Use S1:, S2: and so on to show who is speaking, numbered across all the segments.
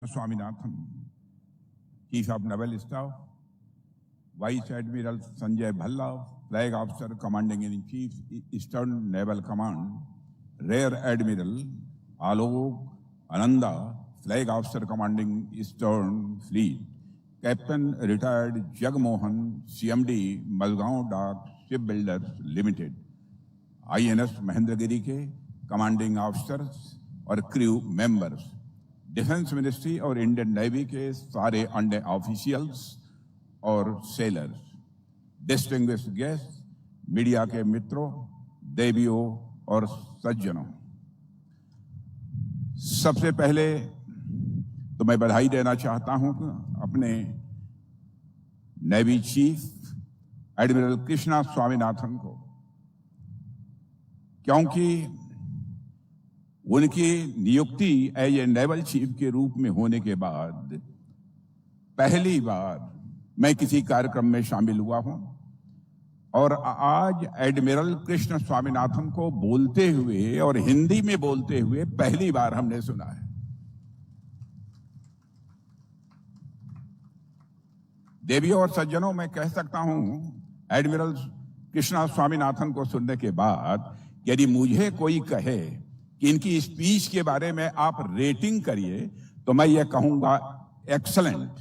S1: Swaminathan, Chief of Naval Staff, Vice Admiral Sanjay Bhalla, Flag Officer Commanding in Chief, Eastern Naval Command, Rear Admiral Alok Ananda, Flag Officer Commanding Eastern Fleet, Captain Retired Jagmohan, CMD, Malgaon Dock Shipbuilders Limited, INS Mahendragiri के commanding officers और crew members, defence ministry और Indian navy के सारे under officials और sellers, distinguished guest, media के मित्रों, देवियों और सज्जनों, सबसे पहले तो मैं बधाई देना चाहता हूं अपने navy chief admiral Krishna Swaminathan को, क्योंकि उनकी नियुक्ति एज ए नेवल चीफ के रूप में होने के बाद पहली बार मैं किसी कार्यक्रम में शामिल हुआ हूं और आज एडमिरल कृष्ण स्वामीनाथन को बोलते हुए और हिंदी में बोलते हुए पहली बार हमने सुना है। देवियों और सज्जनों, मैं कह सकता हूं एडमिरल कृष्णा स्वामीनाथन को सुनने के बाद यदि मुझे कोई कहे कि इनकी स्पीच के बारे में आप रेटिंग करिए तो मैं ये कहूंगा एक्सीलेंट।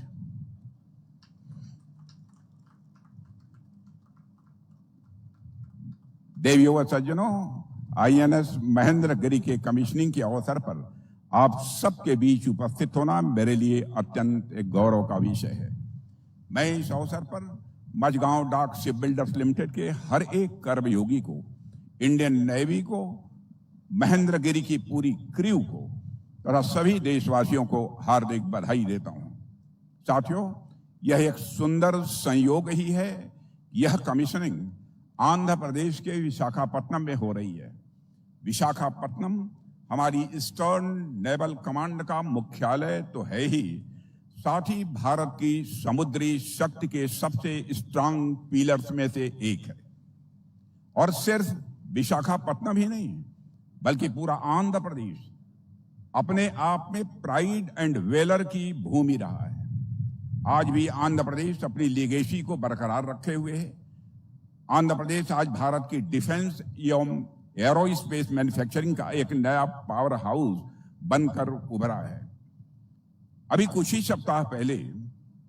S1: देवियों व सज्जनों, आईएनएस महेंद्रगिरी के कमीशनिंग के अवसर पर आप सबके बीच उपस्थित होना मेरे लिए अत्यंत एक गौरव का विषय है। मैं इस अवसर पर मझगांव डॉक शिपबिल्डर्स लिमिटेड के हर एक कर्मयोगी को, इंडियन नेवी को, महेंद्रगिरी की पूरी क्रू को तथा सभी देशवासियों को हार्दिक बधाई देता हूं। साथियों, यह एक सुंदर संयोग ही है। यह कमीशनिंग आंध्र प्रदेश के विशाखापट्टनम में हो रही है। विशाखापट्टनम हमारी ईस्टर्न नेवल कमांड का मुख्यालय तो है ही, साथ ही भारत की समुद्री शक्ति के सबसे स्ट्रांग पिलर्स में से एक है। और सिर्फ विशाखापट्टनम ही नहीं, बल्कि पूरा आंध्र प्रदेश अपने आप में प्राइड एंड वेलर की भूमि रहा है। आज भी आंध्र प्रदेश अपनी लीगेसी को बरकरार रखे हुए है। आंध्र प्रदेश आज भारत की डिफेंस एवं एरोस्पेस मैन्युफैक्चरिंग का एक नया पावर हाउस बनकर उभरा है। अभी कुछ ही सप्ताह पहले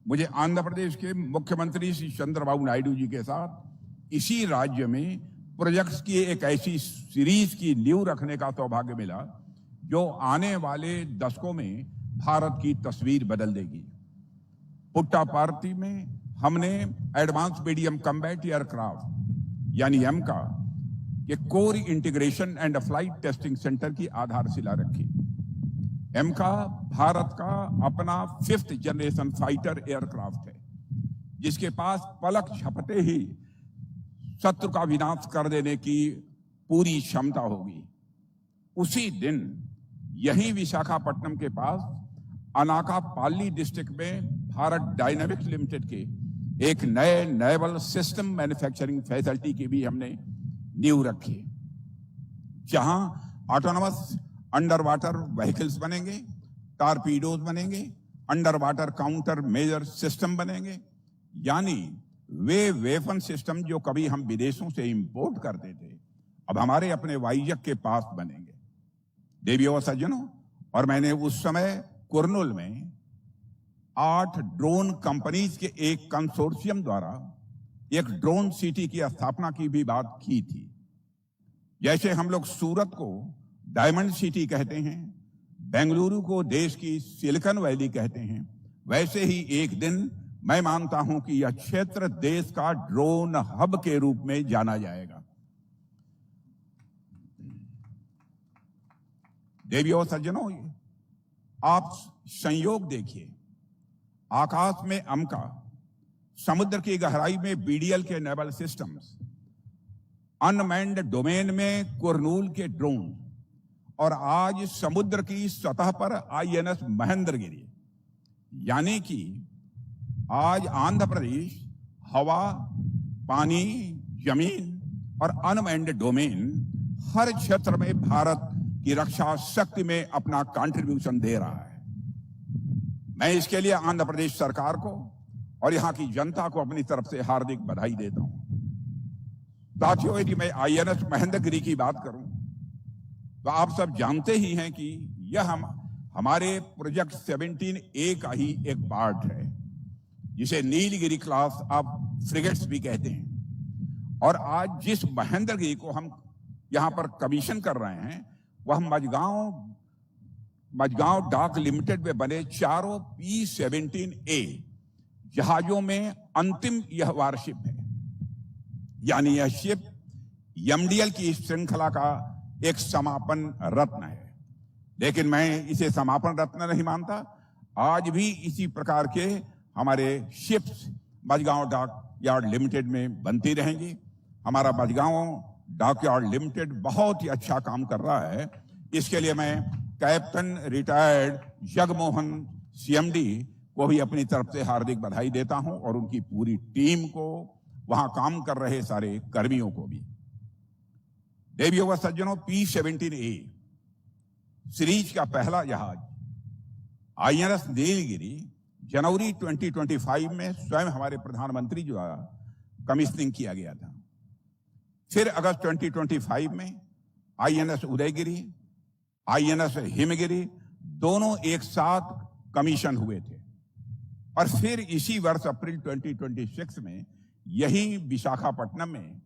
S1: मुझे आंध्र प्रदेश के मुख्यमंत्री श्री चंद्रबाबू नायडू जी के साथ इसी राज्य में प्रोजेक्ट्स की एक ऐसी सीरीज की नींव रखने का सौभाग्य मिला जो आने वाले दशकों में भारत की तस्वीर बदल देगी। पुट्टापार्थी में हमने एडवांस मीडियम कम्बैट एयरक्राफ्ट यानी एमका के core integration and flight testing centre की आधारशिला रखी। एमका भारत का अपना 5th जनरेशन फाइटर एयरक्राफ्ट है, जिसके पास पलक झपटे ही शत्रु का विनाश कर देने की पूरी क्षमता होगी। उसी दिन यही विशाखापट्टनम के पास अनाकापल्ली डिस्ट्रिक्ट में भारत डायनामिक्स लिमिटेड के एक नए नेवल सिस्टम मैन्युफैक्चरिंग फैसिलिटी की भी हमने नींव रखी, जहां ऑटोनोमस अंडर वाटर व्हीकल्स बनेंगे, टॉर्पीडोज बनेंगे, under water counter measure system बनेंगे, यानी वे वेपन सिस्टम जो कभी हम विदेशों से इंपोर्ट करते थे अब हमारे अपने वायुजक के पास बनेंगे। देवियों और सज्जनों, और मैंने उस समय कुर्नूल में 8 ड्रोन कंपनीज के एक कंसोर्शियम द्वारा एक ड्रोन सिटी की स्थापना की भी बात की थी। जैसे हम लोग सूरत को डायमंड सिटी कहते हैं, बेंगलुरु को देश की सिलिकॉन वैली कहते हैं, वैसे ही एक दिन मैं मानता हूं कि यह क्षेत्र देश का ड्रोन हब के रूप में जाना जाएगा। देवियों और सज्जनों, आप संयोग देखिए, आकाश में अमका, समुद्र की गहराई में बीडीएल के नेवल सिस्टम्स, अनमैन्ड डोमेन में कुर्नूल के ड्रोन, और आज समुद्र की सतह पर आईएनएस महेंद्रगिरी। यानी कि आज आंध्र प्रदेश हवा, पानी, जमीन और अनमैन्ड डोमेन हर क्षेत्र में भारत की रक्षा शक्ति में अपना कंट्रीब्यूशन दे रहा है। मैं इसके लिए आंध्र प्रदेश सरकार को और यहां की जनता को अपनी तरफ से हार्दिक बधाई देता हूं। साथियों, यदि मैं आईएनएस महेंद्रगिरी की बात करूं तो आप सब जानते ही हैं कि यह हमारे प्रोजेक्ट 17A का ही एक पार्ट है, जिसे नीलगिरी क्लास ऑफ फ्रिगेट्स भी कहते हैं। और आज जिस महेंद्रगिरी को हम यहां पर कमीशन कर रहे हैं वह मझगांव डाक लिमिटेड में बने चारों P-17A जहाजों में अंतिम यह वारशिप है। यानी यह शिप एमडीएल की श्रृंखला का एक समापन रत्न है। लेकिन मैं इसे समापन रत्न नहीं मानता। आज भी इसी प्रकार के हमारे शिप्स मझगांव डाक यार्ड लिमिटेड में बनती रहेंगी। हमारा मझगांव डाक यार्ड लिमिटेड बहुत ही अच्छा काम कर रहा है। इसके लिए मैं कैप्टन रिटायर्ड जगमोहन सीएमडी को भी अपनी तरफ से हार्दिक बधाई देता हूं और उनकी पूरी टीम को, वहां काम कर रहे सारे कर्मियों को भी। देवियों व सज्जनों, P-17A सीरीज का पहला जहाज आईएनएस नीलगिरी जनवरी 2025 में स्वयं हमारे प्रधानमंत्री द्वारा कमीशनिंग किया गया था। फिर अगस्त 2025 में आईएनएस उदयगिरी, आईएनएस हिमगिरी दोनों एक साथ कमीशन हुए थे। और फिर इसी वर्ष अप्रैल 2026 में यही विशाखापट्टनम में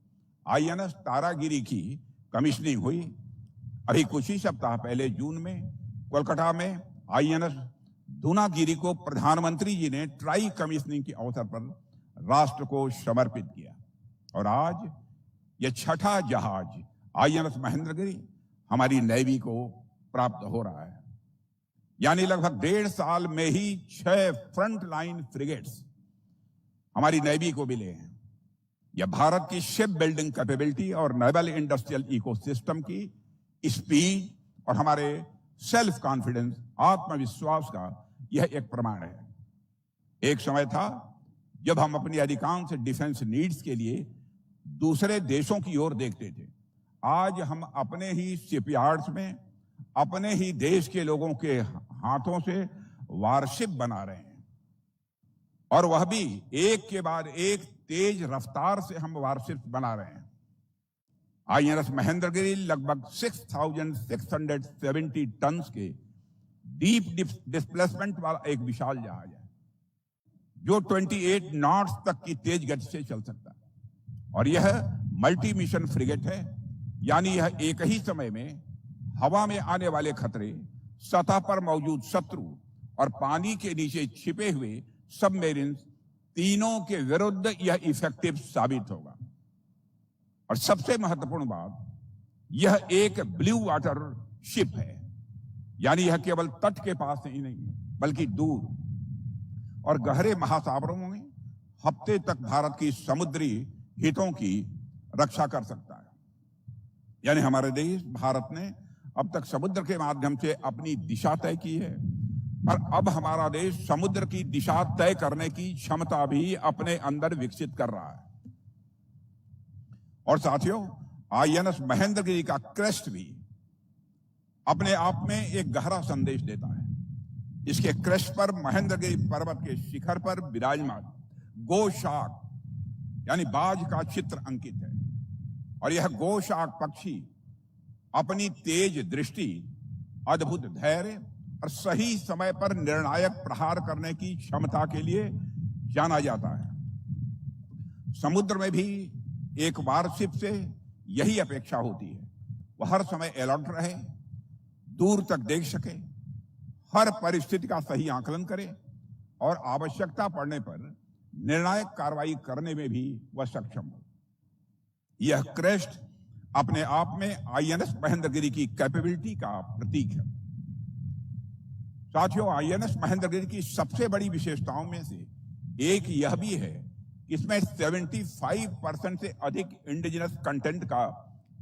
S1: आईएनएस तारागिरी की कमीशनिंग हुई। अभी कुछ ही सप्ताह पहले जून में कोलकाता में आईएनएस दूनागिरी को प्रधानमंत्री जी ने ट्राई कमीशनिंग के अवसर पर राष्ट्र को समर्पित किया। और आज यह छठा जहाज आईएनएस महेंद्रगिरी हमारी नेवी को प्राप्त हो रहा है। यानी लगभग 1.5 साल में ही 6 फ्रंट लाइन फ्रिगेट्स हमारी नेवी को मिले हैं। यह भारत की शिप बिल्डिंग कैपेबिलिटी और नेवल इंडस्ट्रियल इकोसिस्टम की स्पीड और हमारे सेल्फ कॉन्फिडेंस, आत्मविश्वास का यह एक प्रमाण है। एक समय था जब हम अपनी अधिकांश डिफेंस नीड्स के लिए दूसरे देशों की ओर देखते थे। आज हम अपने ही शिपयार्ड्स में अपने ही देश के लोगों के हाथों से वारशिप बना रहे हैं, और वह भी एक के बाद एक तेज रफ्तार से हम वारशिप बना रहे हैं। आईएनएस महेंद्रगिरी लगभग 6,670 टन के डीप डिस्प्लेसमेंट वाला एक विशाल जहाज है जो 28 नॉट्स तक की तेज गति से चल सकता है। और यह मल्टी मिशन फ्रिगेट है, यानी यह एक ही समय में हवा में आने वाले खतरे, सतह पर मौजूद शत्रु और पानी के नीचे छिपे हुए सबमरीन तीनों के विरुद्ध यह इफेक्टिव साबित होगा। और सबसे महत्वपूर्ण बात, यह एक ब्लू वाटर शिप है, यानी यह केवल तट के पास ही नहीं बल्कि दूर और गहरे महासागरों में हफ्ते तक भारत की समुद्री हितों की रक्षा कर सकता है। यानी हमारे देश भारत ने अब तक समुद्र के माध्यम से अपनी दिशा तय की है, और अब हमारा देश समुद्र की दिशा तय करने की क्षमता भी अपने अंदर विकसित कर रहा है। और साथियों, आईएनएस महेंद्रगिरी का क्रेस्ट भी अपने आप में एक गहरा संदेश देता है। इसके क्रेस्ट पर महेंद्रगिरी पर्वत के शिखर पर विराजमान गोशाक यानी बाज का चित्र अंकित है। और यह गोशाक पक्षी अपनी तेज दृष्टि, अद्भुत धैर्य और सही समय पर निर्णायक प्रहार करने की क्षमता के लिए जाना जाता है। समुद्र में भी एक वारशिप से यही अपेक्षा होती है, वह हर समय अलर्ट रहे, दूर तक देख सके, हर परिस्थिति का सही आकलन करे और आवश्यकता पड़ने पर निर्णायक कार्रवाई करने में भी वह सक्षम हो। यह क्रेस्ट अपने आप में आईएनएस महेंद्रगिरी की कैपेबिलिटी का प्रतीक है। साथियों, आईएनएस महेंद्रगिरी की सबसे बड़ी विशेषताओं में से एक यह भी है कि इसमें 75% से अधिक इंडिजिनस कंटेंट का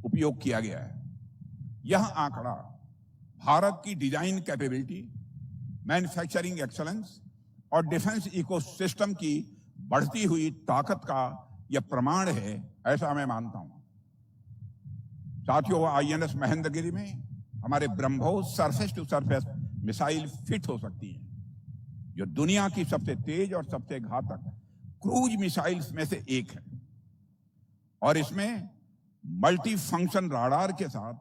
S1: उपयोग किया गया है। यह आंकड़ा भारत की डिजाइन कैपेबिलिटी, मैन्युफैक्चरिंग एक्सीलेंस और डिफेंस इकोसिस्टम की बढ़ती हुई ताकत का यह प्रमाण है, ऐसा मैं मानता हूं। साथियों, आईएनएस महेंद्रगिरी में हमारे BrahMos surface to surface missile fit हो सकती है। जो दुनिया की सबसे तेज और सबसे घातक क्रूज मिसाइल्स में से एक है। और इसमें मल्टी फंक्शन राडार के साथ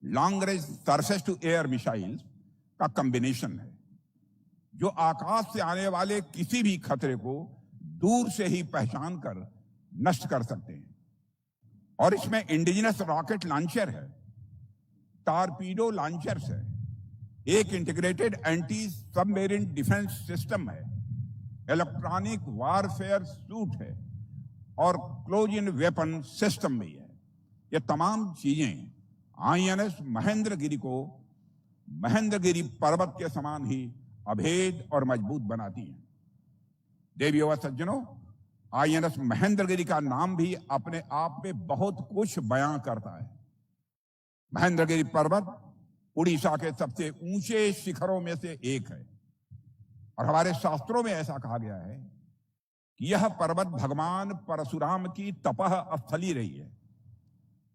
S1: long range surface to air missiles का कॉम्बिनेशन है, जो आकाश से आने वाले किसी भी खतरे को दूर से ही पहचान कर नष्ट कर सकते हैं। और इसमें इंडिजिनस रॉकेट लॉन्चर है, टॉरपीडो लॉन्चर्स है, एक integrated anti submarine defence system है, इलेक्ट्रॉनिक वारफेयर सूट है और क्लोज इन वेपन सिस्टम भी है। ये तमाम चीजें आईएनएस महेंद्रगिरी को महेंद्रगिरी पर्वत के समान ही अभेद और मजबूत बनाती हैं। देवियों व सज्जनों, आईएनएस महेंद्रगिरी का नाम भी अपने आप में बहुत कुछ बयां करता है। महेंद्रगिरी पर्वत उड़ीसा के सबसे ऊंचे शिखरों में से एक है और हमारे शास्त्रों में ऐसा कहा गया है कि यह पर्वत भगवान परशुराम की तपह स्थली रही है।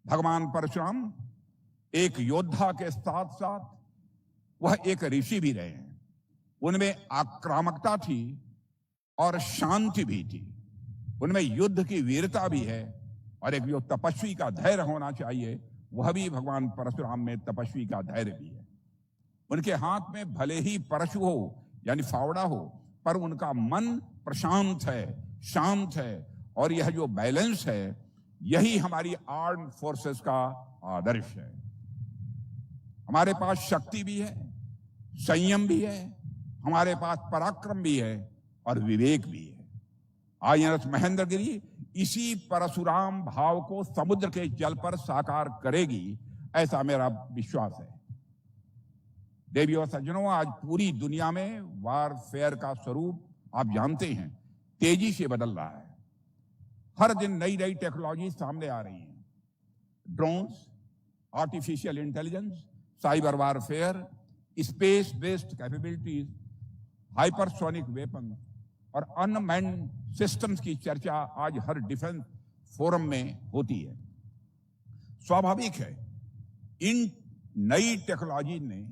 S1: भगवान परशुराम एक योद्धा के साथ साथ वह एक ऋषि भी रहे हैं। उनमें आक्रामकता थी और शांति भी थी। उनमें युद्ध की वीरता भी है और एक जो तपस्वी का धैर्य होना चाहिए, वह भी भगवान परशुराम में तपस्वी का धैर्य भी है। उनके हाथ में भले ही परशु हो यानी फावड़ा हो, पर उनका मन प्रशांत है, शांत है। और यह जो बैलेंस है, यही हमारी आर्म फोर्सेस का आदर्श है। हमारे पास शक्ति भी है, संयम भी है, हमारे पास पराक्रम भी है और विवेक भी है। आईएनएस महेंद्रगिरी इसी परशुराम भाव को समुद्र के जल पर साकार करेगी, ऐसा मेरा विश्वास है। देवियों और सज्जनों, आज पूरी दुनिया में वारफेयर का स्वरूप आप जानते हैं, तेजी से बदल रहा है। हर दिन नई नई टेक्नोलॉजी सामने आ रही हैं। Drones, artificial intelligence, cyber warfare, space based capabilities, hypersonic weapon और अनमैन्ड सिस्टम्स की चर्चा आज हर डिफेंस फोरम में होती है। स्वाभाविक है, इन नई टेक्नोलॉजी ने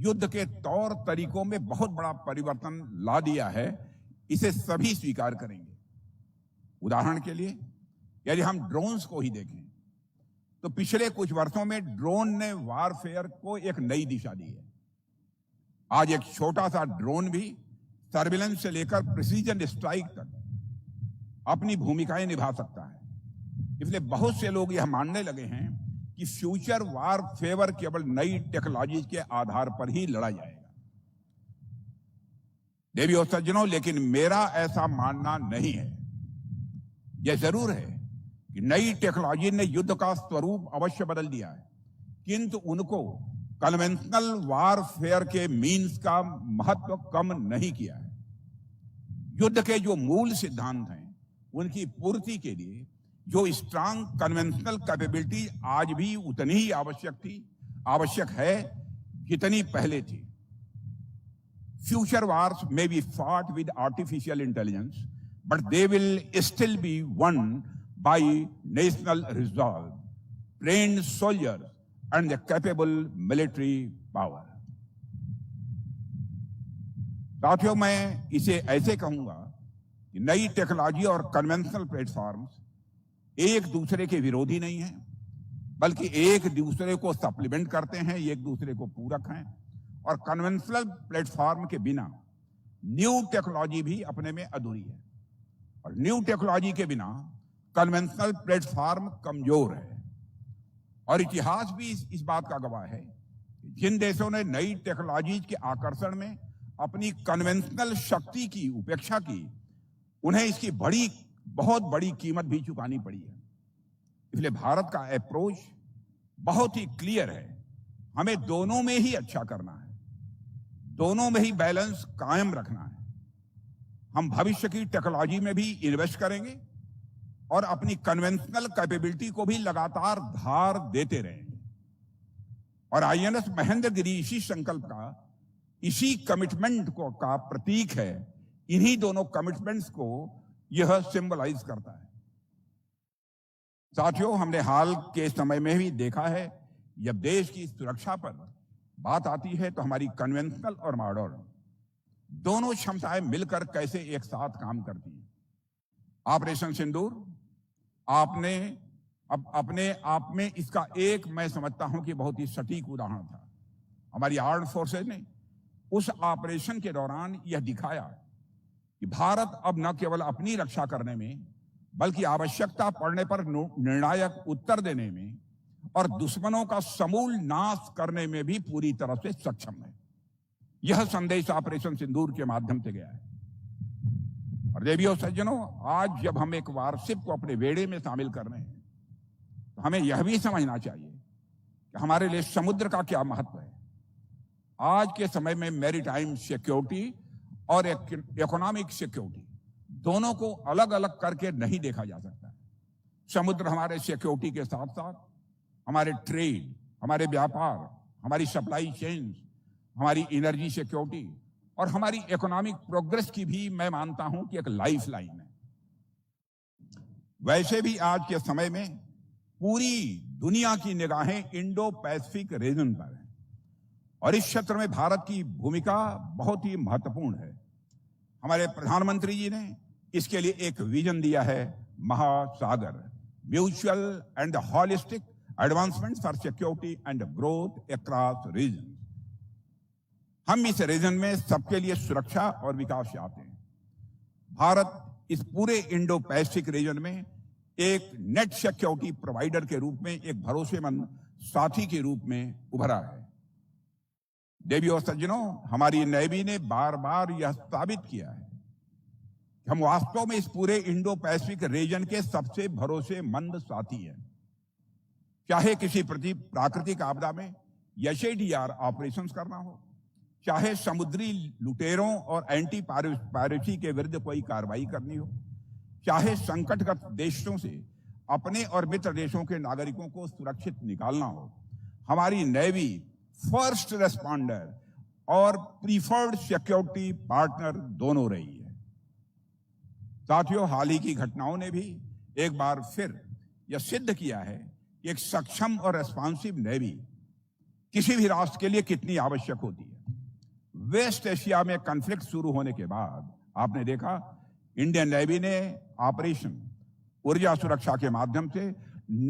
S1: युद्ध के तौर तरीकों में बहुत बड़ा परिवर्तन ला दिया है। इसे सभी स्वीकार करेंगे। उदाहरण के लिए यदि हम ड्रोन्स को ही देखें तो पिछले कुछ वर्षों में ड्रोन ने वारफेयर को एक नई दिशा दी है। आज एक छोटा सा ड्रोन भी सर्विलेंस से लेकर प्रिसीजन स्ट्राइक तक अपनी भूमिकाएं निभा सकता है। इसलिए बहुत से लोग यह मानने लगे हैं कि फ्यूचर वारफेयर केवल नई टेक्नोलॉजी के आधार पर ही लड़ा जाएगा। देवियों और सज्जनों, लेकिन मेरा ऐसा मानना नहीं है। यह जरूर है कि नई टेक्नोलॉजी ने युद्ध का स्वरूप अवश्य बदल दिया है, किंतु उनको कन्वेंशनल वारफेयर के मीन्स का महत्व कम नहीं किया है। युद्ध के जो मूल सिद्धांत हैं, उनकी पूर्ति के लिए जो स्ट्रांग कन्वेंशनल कैपेबिलिटी आज भी उतनी ही आवश्यक है जितनी पहले थी। Future wars may be fought with artificial intelligence, but they will still be won by national resolve, trained soldiers and the capable military power। साथियों, मैं इसे ऐसे कहूंगा कि नई टेक्नोलॉजी और कन्वेंशनल प्लेटफॉर्म्स एक दूसरे के विरोधी नहीं हैं, बल्कि एक दूसरे को सप्लीमेंट करते हैं, एक दूसरे को पूरक हैं। और कन्वेंशनल प्लेटफॉर्म के बिना न्यू टेक्नोलॉजी भी अपने में अधूरी है, और न्यू टेक्नोलॉजी के बिना कन्वेंशनल प्लेटफॉर्म कमजोर है। और इतिहास भी इस बात का गवाह है कि जिन देशों ने नई टेक्नोलॉजी के आकर्षण में अपनी कन्वेंशनल शक्ति की उपेक्षा की, उन्हें इसकी बहुत बड़ी कीमत भी चुकानी पड़ी है। इसलिए भारत का अप्रोच बहुत ही क्लियर है। हमें दोनों में ही अच्छा करना है, दोनों में ही बैलेंस कायम रखना है। हम भविष्य की टेक्नोलॉजी में भी इन्वेस्ट करेंगे और अपनी कन्वेंशनल कैपेबिलिटी को भी लगातार धार देते रहेंगे। और आईएनएस महेंद्रगिरी इसी संकल्प का, इसी कमिटमेंट का प्रतीक है। इन्हीं दोनों कमिटमेंट्स को यह सिंबलाइज करता है। साथियों, हमने हाल के समय में भी देखा है, जब देश की सुरक्षा पर बात आती है तो हमारी कन्वेंशनल और मॉडर्न दोनों क्षमताएं मिलकर कैसे एक साथ काम करती हैं। ऑपरेशन सिंदूर आपने अपने आप में इसका एक मैं समझता हूं कि बहुत ही सटीक उदाहरण था। हमारी आर्म्ड फोर्सेज ने उस ऑपरेशन के दौरान यह दिखाया कि भारत अब न केवल अपनी रक्षा करने में बल्कि आवश्यकता पड़ने पर निर्णायक उत्तर देने में और दुश्मनों का समूल नाश करने में भी पूरी तरह से सक्षम है। यह संदेश ऑपरेशन सिंदूर के माध्यम से गया है। और देवियों सज्जनों, आज जब हम एक वारशिप को अपने बेड़े में शामिल कर रहे हैं तो हमें यह भी समझना चाहिए कि हमारे लिए समुद्र का क्या महत्व है। आज के समय में मैरीटाइम सिक्योरिटी और इकोनॉमिक सिक्योरिटी दोनों को अलग अलग करके नहीं देखा जा सकता। समुद्र हमारे सिक्योरिटी के साथ साथ हमारे ट्रेड, हमारे व्यापार, हमारी सप्लाई चेन, हमारी एनर्जी सिक्योरिटी और हमारी इकोनॉमिक प्रोग्रेस की भी मैं मानता हूं कि एक लाइफ लाइन है। वैसे भी आज के समय में पूरी दुनिया की निगाहें इंडो पैसिफिक रीजन पर है और इस क्षेत्र में भारत की भूमिका बहुत ही महत्वपूर्ण है। हमारे प्रधानमंत्री जी ने इसके लिए एक विजन दिया है, Mahasagar, mutual and holistic advancement for security and growth across region. हम इस रीजन में सबके लिए सुरक्षा और विकास चाहते हैं। भारत इस पूरे इंडो पैसिफिक रीजन में एक नेट सिक्योरिटी प्रोवाइडर के रूप में, एक भरोसेमंद साथी के रूप में उभरा है। देवी और सज्जनों, हमारी नेवी ने बार बार यह साबित किया है कि हम वास्तव में इस पूरे इंडो पैसिफिक रीजन के सबसे भरोसेमंद साथी हैं। चाहे किसी प्राकृतिक आपदा में एसएडीआर ऑपरेशंस करना हो, चाहे समुद्री लुटेरों और एंटी पायरेसी के विरुद्ध कोई कार्रवाई करनी हो, चाहे संकटग्रस्त देशों से अपने और मित्र देशों के नागरिकों को सुरक्षित निकालना हो, हमारी नेवी फर्स्ट रेस्पॉन्डर और प्रीफर्ड सिक्योरिटी पार्टनर दोनों रही है। साथियों, हाल ही की घटनाओं ने भी एक बार फिर यह सिद्ध किया है कि एक सक्षम और रेस्पॉन्सिव नेवी किसी भी राष्ट्र के लिए कितनी आवश्यक होती है। वेस्ट एशिया में कॉन्फ्लिक्ट शुरू होने के बाद आपने देखा इंडियन नेवी ने ऑपरेशन ऊर्जा सुरक्षा के माध्यम से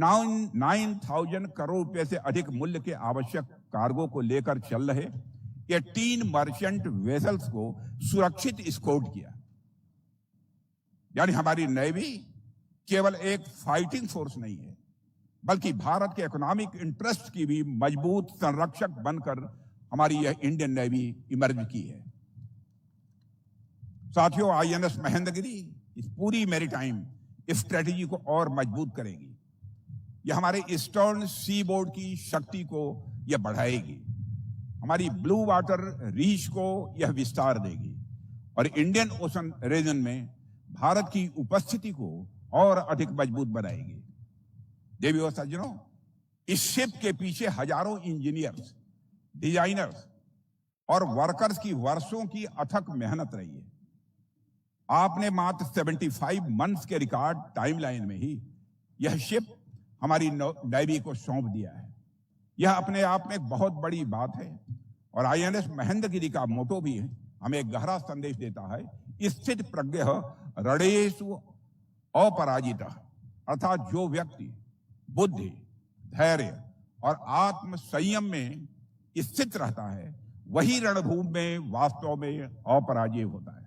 S1: 9,000 करोड़ रुपए से अधिक मूल्य के आवश्यक कार्गो को लेकर चल रहे 18 मर्चेंट वेसल्स को सुरक्षित एस्कॉर्ट किया। यानी हमारी नेवी केवल एक फाइटिंग फोर्स नहीं है, बल्कि भारत के इकोनॉमिक इंटरेस्ट की भी मजबूत संरक्षक बनकर हमारी यह इंडियन नेवी इमर्ज की है। साथियों, आईएनएस महेंद्रगिरी इस पूरी मैरीटाइम स्ट्रेटेजी को और मजबूत करेगी। यह हमारे ईस्टर्न सी बोर्ड की शक्ति को यह बढ़ाएगी, हमारी ब्लू वाटर रीच को यह विस्तार देगी और इंडियन ओशन रीजन में भारत की उपस्थिति को और अधिक मजबूत बनाएगी। देवी और सज्जनों, इस शिप के पीछे हजारों इंजीनियर्स, डिजाइनर्स और वर्कर्स की वर्षों की अथक मेहनत रही है। आपने मात्र 75 मंथ्स के रिकॉर्ड टाइमलाइन में ही यह शिप हमारी नेवी को सौंप दिया है। यह अपने आप में एक बहुत बड़ी बात है और आईएनएस महेंद्रगिरी का मोटो भी है, हमें एक गहरा संदेश देता है, स्थित प्रज्ञ रणेषु अपराजितः, अर्थात जो व्यक्ति बुद्धि, धैर्य और आत्म संयम में स्थित रहता है वही रणभूमि में वास्तव में अपराजय होता है।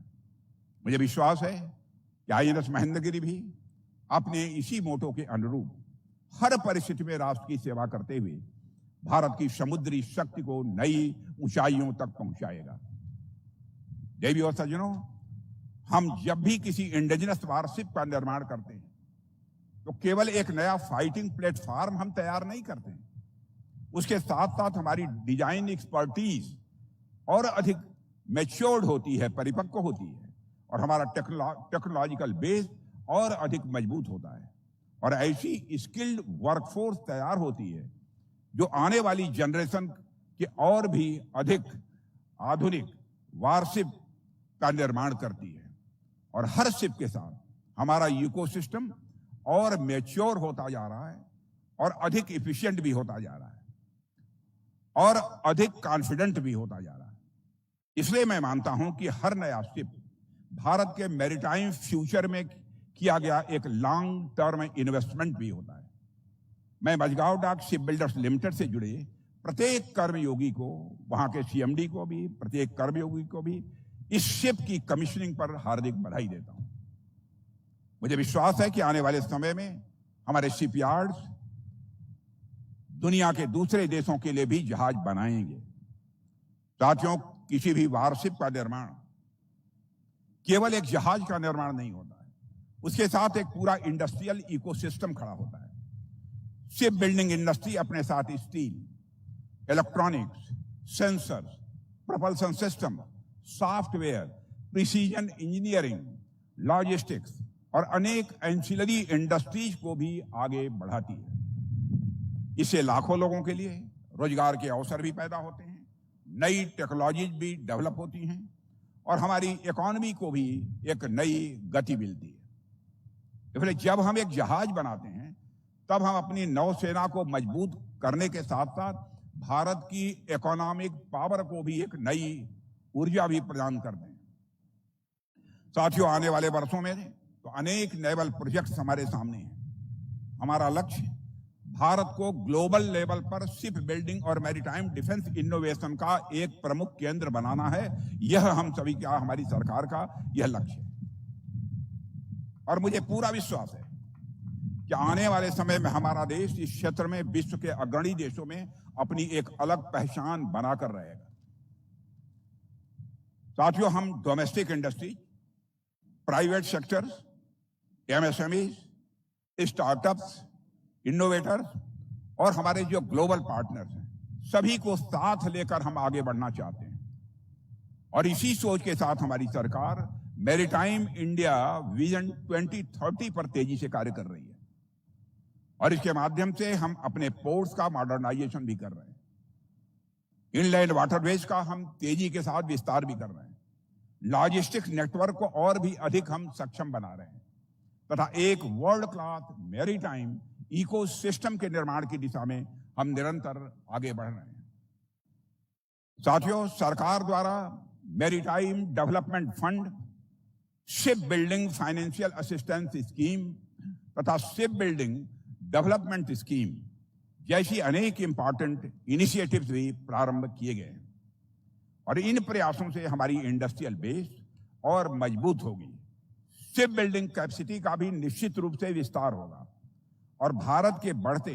S1: मुझे विश्वास है कि आईएनएस महेंद्रगिरी भी अपने इसी मोटो के अनुरूप हर परिस्थिति में राष्ट्र की सेवा करते हुए भारत की समुद्री शक्ति को नई ऊंचाइयों तक पहुंचाएगा। देवी और सज्जनों, हम जब भी किसी इंडिजिनस वारशिप का निर्माण करते हैं तो केवल एक नया फाइटिंग प्लेटफॉर्म हम तैयार नहीं करते हैं, उसके साथ साथ हमारी डिजाइन एक्सपर्टीज और अधिक मैच्योर्ड होती है, परिपक्व होती है और हमारा टेक्नोलॉजिकल बेस और अधिक मजबूत होता है और ऐसी स्किल्ड वर्कफोर्स तैयार होती है जो आने वाली जनरेशन के और भी अधिक आधुनिक वारशिप का निर्माण करती है और हर शिप के साथ हमारा इकोसिस्टम और मैच्योर होता जा रहा है और अधिक एफिशिएंट भी होता जा रहा है और अधिक कॉन्फिडेंट भी होता जा रहा है। इसलिए मैं मानता हूं कि हर नया शिप भारत के मैरीटाइम फ्यूचर में किया गया एक लॉन्ग टर्म इन्वेस्टमेंट भी होता है। मैं मझगांव डाक शिप बिल्डर्स लिमिटेड से जुड़े प्रत्येक कर्मयोगी को, वहां के सीएमडी को भी, प्रत्येक कर्मयोगी को भी इस शिप की कमीशनिंग पर हार्दिक बधाई देता हूं। मुझे विश्वास है कि आने वाले समय में हमारे शिपयार्ड्स दुनिया के दूसरे देशों के लिए भी जहाज बनाएंगे। साथियों, किसी भी वारशिप का निर्माण केवल एक जहाज का निर्माण नहीं होता है, उसके साथ एक पूरा इंडस्ट्रियल इकोसिस्टम खड़ा होता है। शिप बिल्डिंग इंडस्ट्री अपने साथ steel, electronics, sensors, propulsion system, software, precision engineering, logistics और अनेक एंसिलरी इंडस्ट्रीज को भी आगे बढ़ाती है। इससे लाखों लोगों के लिए रोजगार के अवसर भी पैदा होते हैं, नई टेक्नोलॉजीज भी डेवलप होती हैं और हमारी इकोनॉमी को भी एक नई गति मिलती है। इसलिए जब हम एक जहाज बनाते हैं तब हम अपनी नौसेना को मजबूत करने के साथ साथ भारत की इकोनॉमिक पावर को भी एक नई ऊर्जा भी प्रदान करते हैं। साथियों, आने वाले वर्षों में तो अनेक नेवल प्रोजेक्ट्स हमारे सामने हैं। हमारा लक्ष्य भारत को ग्लोबल लेवल पर शिप बिल्डिंग और मैरीटाइम डिफेंस इनोवेशन का एक प्रमुख केंद्र बनाना है। यह हम सभी का, हमारी सरकार का यह लक्ष्य है और मुझे पूरा विश्वास है कि आने वाले समय में हमारा देश इस क्षेत्र में विश्व के अग्रणी देशों में अपनी एक अलग पहचान बनाकर रहेगा। साथियों, हम domestic industry, private sectors, MSMEs, startups, innovators और हमारे जो ग्लोबल पार्टनर्स हैं, सभी को साथ लेकर हम आगे बढ़ना चाहते हैं और इसी सोच के साथ हमारी सरकार मैरीटाइम इंडिया विजन 2030 पर तेजी से कार्य कर रही है और इसके माध्यम से हम अपने पोर्ट्स का मॉडर्नाइजेशन भी कर रहे हैं। इनलैंड वाटरवेज का हम तेजी के साथ विस्तार भी कर रहे हैं। लॉजिस्टिक्स नेटवर्क को और भी अधिक हम सक्षम बना रहे हैं तथा एक वर्ल्ड क्लास मैरीटाइम इकोसिस्टम के निर्माण की दिशा में हम निरंतर आगे बढ़ रहे हैं। साथियों, सरकार द्वारा maritime development fund, ship building financial assistance scheme तथा शिप बिल्डिंग डेवलपमेंट स्कीम जैसी अनेक इंपॉर्टेंट इनिशिएटिव्स भी प्रारंभ किए गए हैं और इन प्रयासों से हमारी इंडस्ट्रियल बेस और मजबूत होगी। शिप बिल्डिंग कैपेसिटी का भी निश्चित रूप से विस्तार होगा और भारत के बढ़ते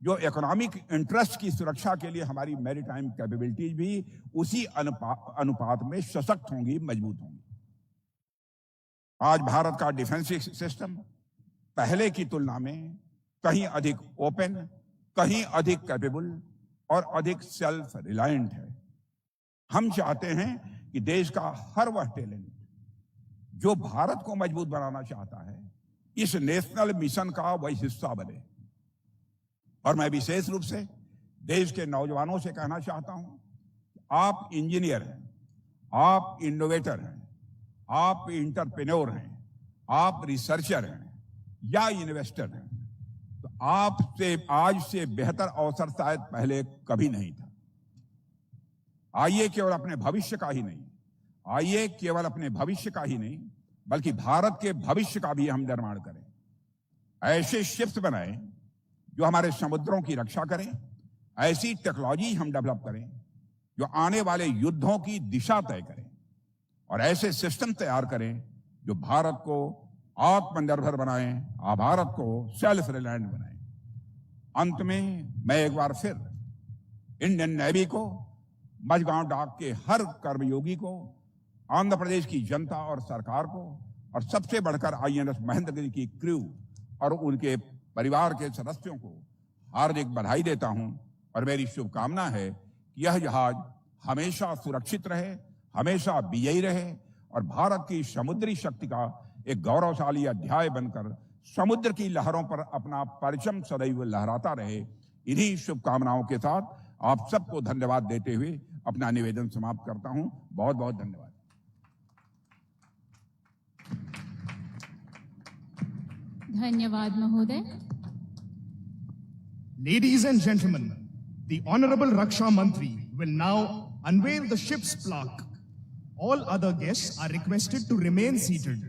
S1: जो इकोनॉमिक इंटरेस्ट की सुरक्षा के लिए हमारी मैरीटाइम कैपेबिलिटीज भी उसी अनुपात में सशक्त होंगी, मजबूत होंगी। आज भारत का डिफेंस सिस्टम पहले की तुलना में कहीं अधिक ओपन, कहीं अधिक कैपेबल और अधिक सेल्फ रिलायंट है। हम चाहते हैं कि देश का हर वह टैलेंट जो भारत को मजबूत बनाना चाहता है, इस नेशनल मिशन का वह हिस्सा बने। और मैं विशेष रूप से देश के नौजवानों से कहना चाहता हूं, आप इंजीनियर हैं, आप इनोवेटर हैं, आप इंटरप्रेन्योर हैं, आप रिसर्चर हैं या इन्वेस्टर हैं, तो आपसे आज से बेहतर अवसर शायद पहले कभी नहीं था। आइए केवल अपने भविष्य का ही नहीं, आइए केवल अपने भविष्य का ही नहीं बल्कि भारत के भविष्य का भी हम निर्माण करें। ऐसे शिप्स बनाएं जो हमारे समुद्रों की रक्षा करें, ऐसी टेक्नोलॉजी हम डेवलप करें जो आने वाले युद्धों की दिशा तय करें और ऐसे सिस्टम तैयार करें जो भारत को आत्मनिर्भर बनाएं, भारत को सेल्फ रिलायंट बनाएं। अंत में मैं एक बार फिर इंडियन नेवी को, मझगांव डाक के हर कर्मयोगी को, आंध्र प्रदेश की जनता और सरकार को और सबसे बढ़कर आईएनएस महेंद्रगिरी की क्रू और उनके परिवार के सदस्यों को हार्दिक बधाई देता हूं और मेरी शुभकामना है कि यह जहाज हमेशा सुरक्षित रहे, हमेशा विजयी रहे और भारत की समुद्री शक्ति का एक गौरवशाली अध्याय बनकर समुद्र की लहरों पर अपना परचम सदैव लहराता रहे। इन्हीं शुभकामनाओं के साथ आप सबको धन्यवाद देते हुए अपना निवेदन समाप्त करता हूं। बहुत बहुत धन्यवाद।
S2: धन्यवाद महोदय।
S3: Ladies and gentlemen, the Honorable Raksha Mantri will now unveil the ship's plaque. All other guests are requested to remain seated.